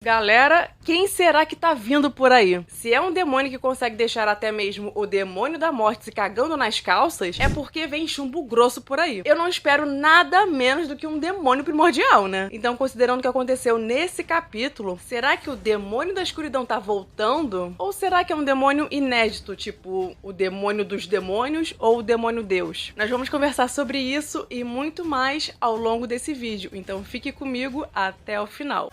Galera, quem será que tá vindo por aí? Se é um demônio que consegue deixar até mesmo o demônio da morte se cagando nas calças, é porque vem chumbo grosso por aí. Eu não espero nada menos do que um demônio primordial, né? Então, considerando o que aconteceu nesse capítulo, será que o demônio da escuridão tá voltando? Ou será que é um demônio inédito, tipo o demônio dos demônios ou o demônio Deus? Nós vamos conversar sobre isso e muito mais ao longo desse vídeo, então fique comigo até o final.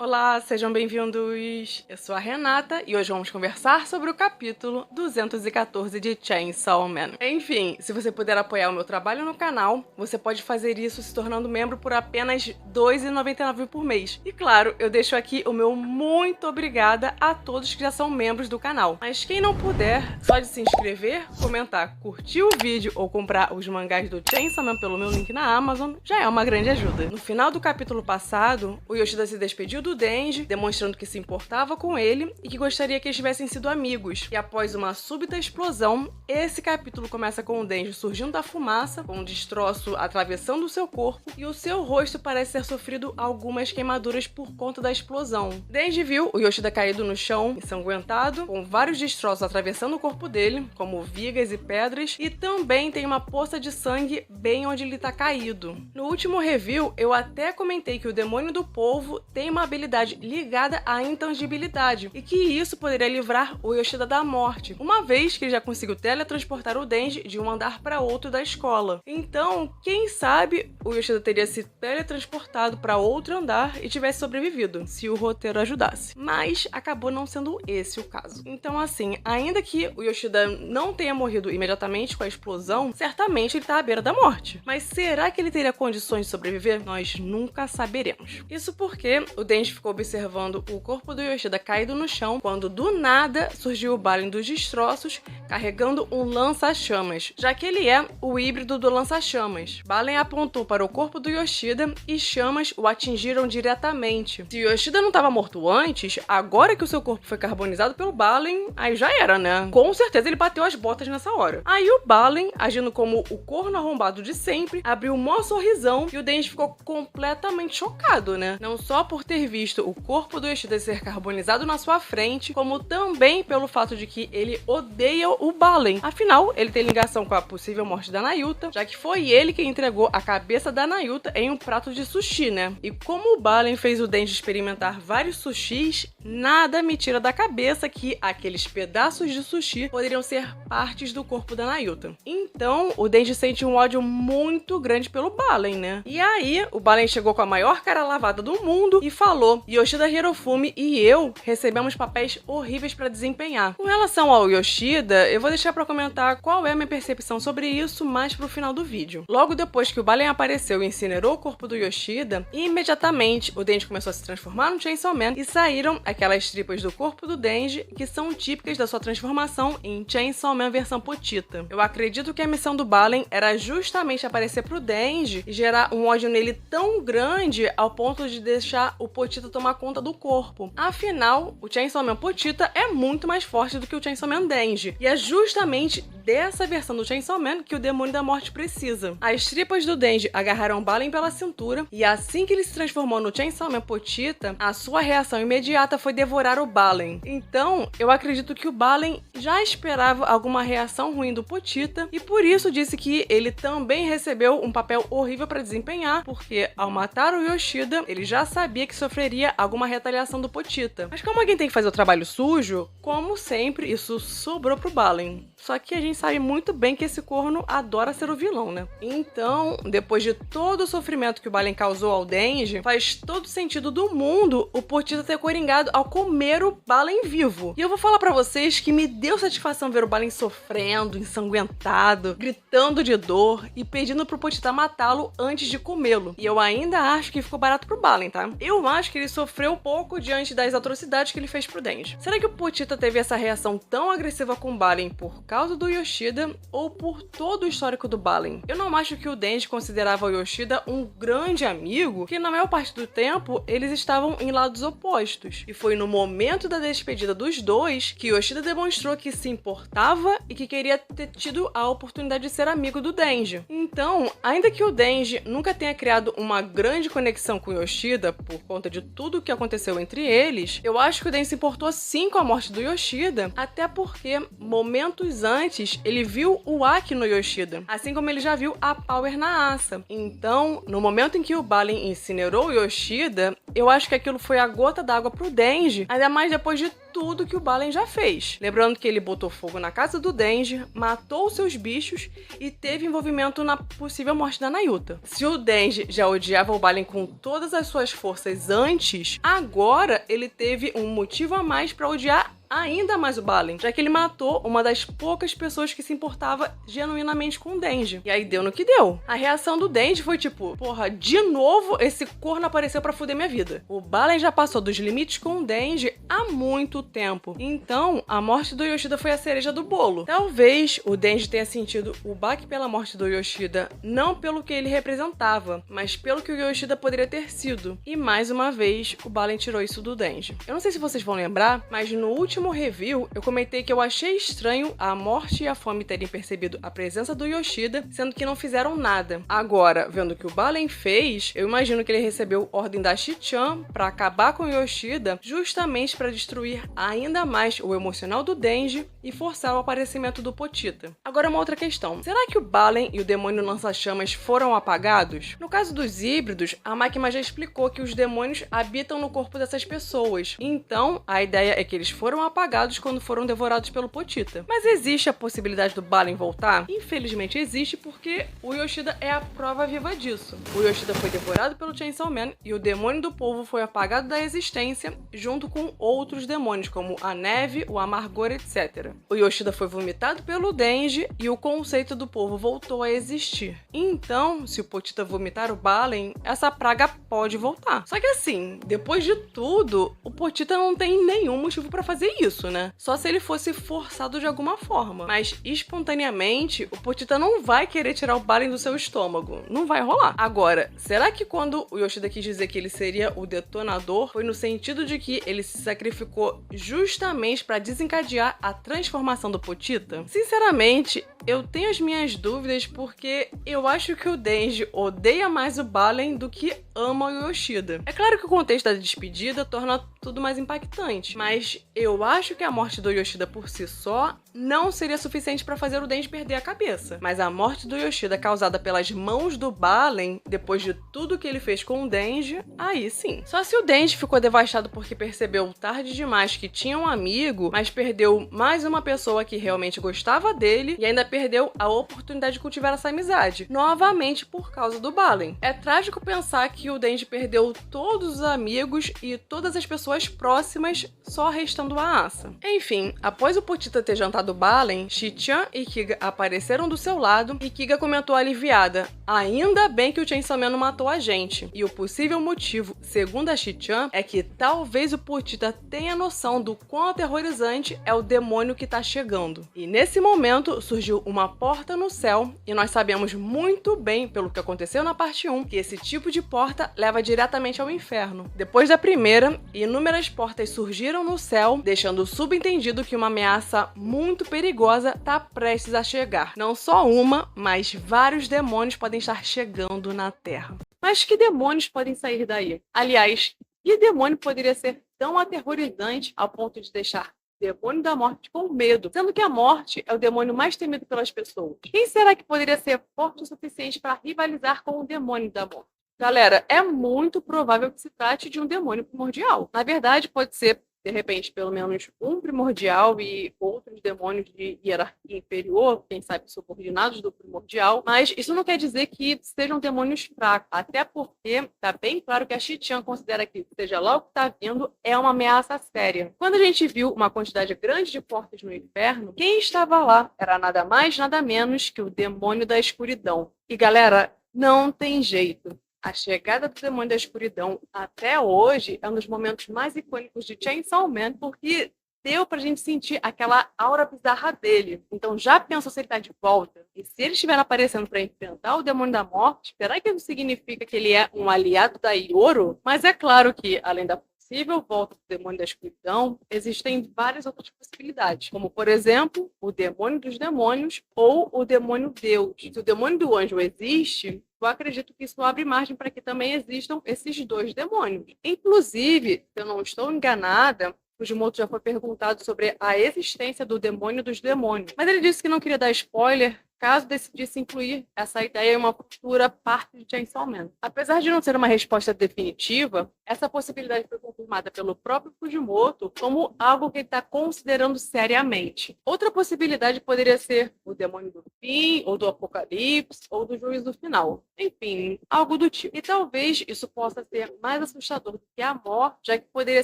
Olá, sejam bem-vindos! Eu sou a Renata e hoje vamos conversar sobre o capítulo 214 de Chainsaw Man. Enfim, se você puder apoiar o meu trabalho no canal, você pode fazer isso se tornando membro por apenas R$ 2,99 por mês. E claro, eu deixo aqui o meu muito obrigada a todos que já são membros do canal. Mas quem não puder, só de se inscrever, comentar, curtir o vídeo ou comprar os mangás do Chainsaw Man pelo meu link na Amazon já é uma grande ajuda. No final do capítulo passado, o Yoshida se despediu do Denji, demonstrando que se importava com ele e que gostaria que eles tivessem sido amigos. E após uma súbita explosão, esse capítulo começa com o Denji surgindo da fumaça, com um destroço atravessando o seu corpo, e o seu rosto parece ter sofrido algumas queimaduras por conta da explosão. Denji viu o Yoshida caído no chão, ensanguentado, com vários destroços atravessando o corpo dele, como vigas e pedras, e também tem uma poça de sangue bem onde ele tá caído. No último review, eu até comentei que o demônio do polvo tem uma habilidade ligada à intangibilidade, e que isso poderia livrar o Yoshida da morte, uma vez que ele já conseguiu teletransportar o Denji de um andar para outro da escola. Então, quem sabe o Yoshida teria se teletransportado para outro andar e tivesse sobrevivido, se o roteiro ajudasse. Mas acabou não sendo esse o caso. Então, assim, ainda que o Yoshida não tenha morrido imediatamente com a explosão, certamente ele tá à beira da morte. Mas será que ele teria condições de sobreviver? Nós nunca saberemos. Isso porque o Denji ficou observando o corpo do Yoshida caído no chão, quando do nada surgiu o Balen dos destroços, carregando um lança-chamas, já que ele é o híbrido do lança-chamas. Balen apontou para o corpo do Yoshida e chamas o atingiram diretamente. Se o Yoshida não estava morto antes, agora que o seu corpo foi carbonizado pelo Balen, aí já era, né? Com certeza ele bateu as botas nessa hora. Aí o Balen, agindo como o corno arrombado de sempre, abriu um maior sorrisão e o Denji ficou completamente chocado, né? Não só por ter visto o corpo do Yoshida ser carbonizado na sua frente, como também pelo fato de que ele odeia o Balen. Afinal, ele tem ligação com a possível morte da Nayuta, já que foi ele que entregou a cabeça da Nayuta em um prato de sushi, né? E como o Balen fez o Denji experimentar vários sushis, nada me tira da cabeça que aqueles pedaços de sushi poderiam ser partes do corpo da Nayuta. Então, o Denji sente um ódio muito grande pelo Balen, né? E aí, o Balen chegou com a maior cara lavada do mundo e falou: Yoshida Hirofumi e eu recebemos papéis horríveis para desempenhar. Com relação ao Yoshida, eu vou deixar para comentar qual é a minha percepção sobre isso mais pro final do vídeo. Logo depois que o Balen apareceu e incinerou o corpo do Yoshida, imediatamente o Denji começou a se transformar no Chainsaw Man e saíram aquelas tripas do corpo do Denji que são típicas da sua transformação em Chainsaw Man versão Pochita. Eu acredito que a missão do Balen era justamente aparecer pro Denji e gerar um ódio nele tão grande ao ponto de deixar o Pochita tomar conta do corpo. Afinal, o Chainsaw Man Pochita é muito mais forte do que o Chainsaw Man Denji, e é justamente dessa versão do Chainsaw Man que o demônio da morte precisa. As tripas do Denji agarraram o Balen pela cintura, e assim que ele se transformou no Chainsaw Man Pochita, a sua reação imediata foi devorar o Balen. Então, eu acredito que o Balen já esperava alguma reação ruim do Pochita, e por isso disse que ele também recebeu um papel horrível para desempenhar, porque ao matar o Yoshida, ele já sabia que sofreria alguma retaliação do Pochita. Mas como alguém tem que fazer o trabalho sujo, como sempre, isso sobrou pro Balen. Só que a gente sabe muito bem que esse corno adora ser o vilão, né? Então, depois de todo o sofrimento que o Balen causou ao Denji, faz todo sentido do mundo o Pochita ter coringado ao comer o Balen vivo. E eu vou falar pra vocês que me deu satisfação ver o Balen sofrendo, ensanguentado, gritando de dor e pedindo pro Pochita matá-lo antes de comê-lo. E eu ainda acho que ficou barato pro Balen, tá? Eu acho que ele sofreu pouco diante das atrocidades que ele fez pro Denji. Será que o Pochita teve essa reação tão agressiva com o Balen por causa do Yoshida ou por todo o histórico do Balen. Eu não acho que o Denji considerava o Yoshida um grande amigo, que na maior parte do tempo eles estavam em lados opostos. E foi no momento da despedida dos dois que Yoshida demonstrou que se importava e que queria ter tido a oportunidade de ser amigo do Denji. Então, ainda que o Denji nunca tenha criado uma grande conexão com Yoshida por conta de tudo o que aconteceu entre eles, eu acho que o Denji se importou sim com a morte do Yoshida, até porque momentos antes ele viu o Aki no Yoshida, assim como ele já viu a Power na Asa. Então, no momento em que o Balen incinerou o Yoshida, eu acho que aquilo foi a gota d'água pro Denji, ainda mais depois de tudo que o Balen já fez. Lembrando que ele botou fogo na casa do Denji, matou seus bichos e teve envolvimento na possível morte da Nayuta. Se o Denji já odiava o Balen com todas as suas forças antes, agora ele teve um motivo a mais pra odiar ainda mais o Balen, já que ele matou uma das poucas pessoas que se importava genuinamente com o Denji. E aí deu no que deu. A reação do Denji foi tipo, porra, de novo esse corno apareceu pra fuder minha vida. O Balen já passou dos limites com o Denji há muito tempo. Então, a morte do Yoshida foi a cereja do bolo. Talvez o Denji tenha sentido o baque pela morte do Yoshida, não pelo que ele representava, mas pelo que o Yoshida poderia ter sido. E mais uma vez, o Balen tirou isso do Denji. Eu não sei se vocês vão lembrar, mas no último review, eu comentei que eu achei estranho a morte e a fome terem percebido a presença do Yoshida, sendo que não fizeram nada. Agora, vendo o que o Balen fez, eu imagino que ele recebeu ordem da Shi-chan pra acabar com o Yoshida, justamente pra destruir ainda mais o emocional do Denji e forçar o aparecimento do Pochita. Agora uma outra questão. Será que o Balen e o demônio lança-chamas foram apagados? No caso dos híbridos, a Makima já explicou que os demônios habitam no corpo dessas pessoas. Então, a ideia é que eles foram apagados quando foram devorados pelo Pochita. Mas existe a possibilidade do Balen voltar? Infelizmente existe, porque o Yoshida é a prova viva disso. O Yoshida foi devorado pelo Chainsaw Man e o demônio do povo foi apagado da existência junto com outros demônios, como a neve, o amargor, etc. O Yoshida foi vomitado pelo Denji e o conceito do povo voltou a existir. Então, se o Pochita vomitar o Balen, essa praga pode voltar. Só que assim, depois de tudo, o Pochita não tem nenhum motivo pra fazer isso, né? Só se ele fosse forçado de alguma forma. Mas, espontaneamente, o Pochita não vai querer tirar o Balen do seu estômago. Não vai rolar. Agora, será que quando o Yoshida quis dizer que ele seria o detonador, foi no sentido de que ele se sacrificou justamente para desencadear a transformação do Pochita? Sinceramente, eu tenho as minhas dúvidas porque eu acho que o Denji odeia mais o Balen do que ama o Yoshida. É claro que o contexto da despedida torna tudo mais impactante, mas eu acho que a morte do Yoshida por si só não seria suficiente para fazer o Denji perder a cabeça. Mas a morte do Yoshida causada pelas mãos do Balen, depois de tudo que ele fez com o Denji, aí sim. Só se o Denji ficou devastado porque percebeu tarde demais que tinha um amigo, mas perdeu mais uma pessoa que realmente gostava dele e ainda perdeu a oportunidade de cultivar essa amizade, novamente por causa do Balen. É trágico pensar que o Denji perdeu todos os amigos e todas as pessoas próximas, só restando a Asa. Enfim, após o Pochita ter jantado o Balen, Shi-chan e Kiga apareceram do seu lado e Kiga comentou aliviada: ainda bem que o Chainsaw Man não matou a gente. E o possível motivo, segundo a Shi-chan, é que talvez o Pochita tenha noção do quão aterrorizante é o demônio que tá chegando. E nesse momento surgiu uma porta no céu e nós sabemos muito bem, pelo que aconteceu na parte 1, que esse tipo de porta leva diretamente ao inferno. Depois da primeira, inúmeras portas surgiram no céu, deixando subentendido que uma ameaça muito perigosa tá prestes a chegar. Não só uma, mas vários demônios podem estar chegando na Terra. Mas que demônios podem sair daí? Aliás, que demônio poderia ser tão aterrorizante ao ponto de deixar o demônio da morte com medo, sendo que a morte é o demônio mais temido pelas pessoas? Quem será que poderia ser forte o suficiente para rivalizar com o demônio da morte? Galera, é muito provável que se trate de um demônio primordial. Na verdade, pode ser, de repente, pelo menos um primordial e outros demônios de hierarquia inferior, quem sabe subordinados do primordial, mas isso não quer dizer que sejam demônios fracos, até porque tá bem claro que a Shi-chan considera que, seja lá o que tá vindo, é uma ameaça séria. Quando a gente viu uma quantidade grande de portas no inferno, quem estava lá era nada mais, nada menos que o demônio da escuridão. E galera, não tem jeito. A chegada do demônio da escuridão até hoje é um dos momentos mais icônicos de Chainsaw Man, porque deu pra gente sentir aquela aura bizarra dele. Então já pensou se ele tá de volta? E se ele estiver aparecendo para enfrentar o demônio da morte, será que isso significa que ele é um aliado da Ioro? Mas é claro que, além da possível volta do demônio da escuridão, existem várias outras possibilidades, como, por exemplo, o demônio dos demônios ou o demônio Deus. Se o demônio do anjo existe, eu acredito que isso abre margem para que também existam esses dois demônios. Inclusive, se eu não estou enganada, o Fujimoto já foi perguntado sobre a existência do demônio dos demônios, mas ele disse que não queria dar spoiler caso decidisse incluir essa ideia em uma futura parte de Chainsaw Man. Apesar de não ser uma resposta definitiva, essa possibilidade foi confirmada pelo próprio Fujimoto como algo que ele está considerando seriamente. Outra possibilidade poderia ser o demônio do fim, ou do apocalipse, ou do juízo final. Enfim, algo do tipo. E talvez isso possa ser mais assustador do que a morte, já que poderia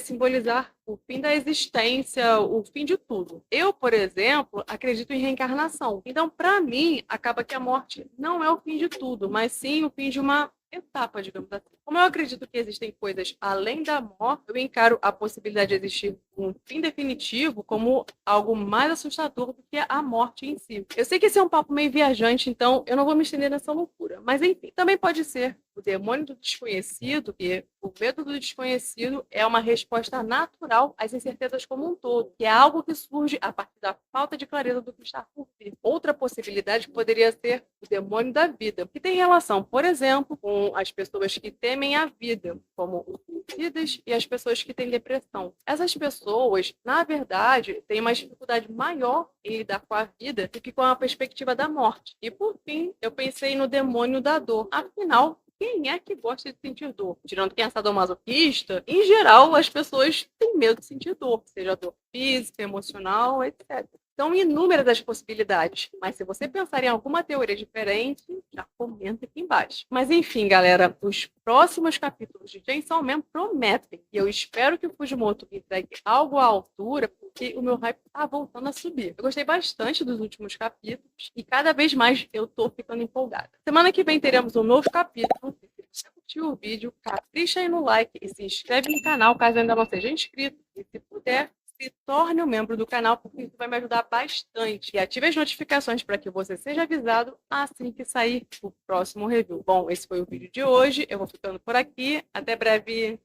simbolizar o fim da existência, o fim de tudo. Eu, por exemplo, acredito em reencarnação. Então, para mim, acaba que a morte não é o fim de tudo, mas sim o fim de uma etapa, digamos assim. Como eu acredito que existem coisas além da morte, eu encaro a possibilidade de existir um fim definitivo como algo mais assustador do que a morte em si. Eu sei que esse é um papo meio viajante, então eu não vou me estender nessa loucura. Mas enfim, também pode ser o demônio do desconhecido, que o medo do desconhecido é uma resposta natural às incertezas como um todo, que é algo que surge a partir da falta de clareza do que está por vir. Outra possibilidade poderia ser o demônio da vida, que tem relação, por exemplo, com as pessoas que temem a vida, como os suicidas e as pessoas que têm depressão. Essas pessoas, na verdade, têm uma dificuldade maior em lidar com a vida do que com a perspectiva da morte. E, por fim, eu pensei no demônio da dor. Afinal, quem é que gosta de sentir dor? Tirando quem é sadomasoquista, em geral, as pessoas têm medo de sentir dor, seja dor física, emocional, etc. São inúmeras as possibilidades, mas se você pensar em alguma teoria diferente, já comenta aqui embaixo. Mas enfim, galera, os próximos capítulos de Chainsaw Man prometem, e eu espero que o Fujimoto entregue algo à altura, porque o meu hype tá voltando a subir. Eu gostei bastante dos últimos capítulos, e cada vez mais eu tô ficando empolgada. Semana que vem teremos um novo capítulo. Se você curtiu o vídeo, capricha aí no like e se inscreve no canal caso ainda não seja inscrito. E se puder, se torne um membro do canal, porque isso vai me ajudar bastante. E ative as notificações para que você seja avisado assim que sair o próximo review. Bom, esse foi o vídeo de hoje. Eu vou ficando por aqui. Até breve.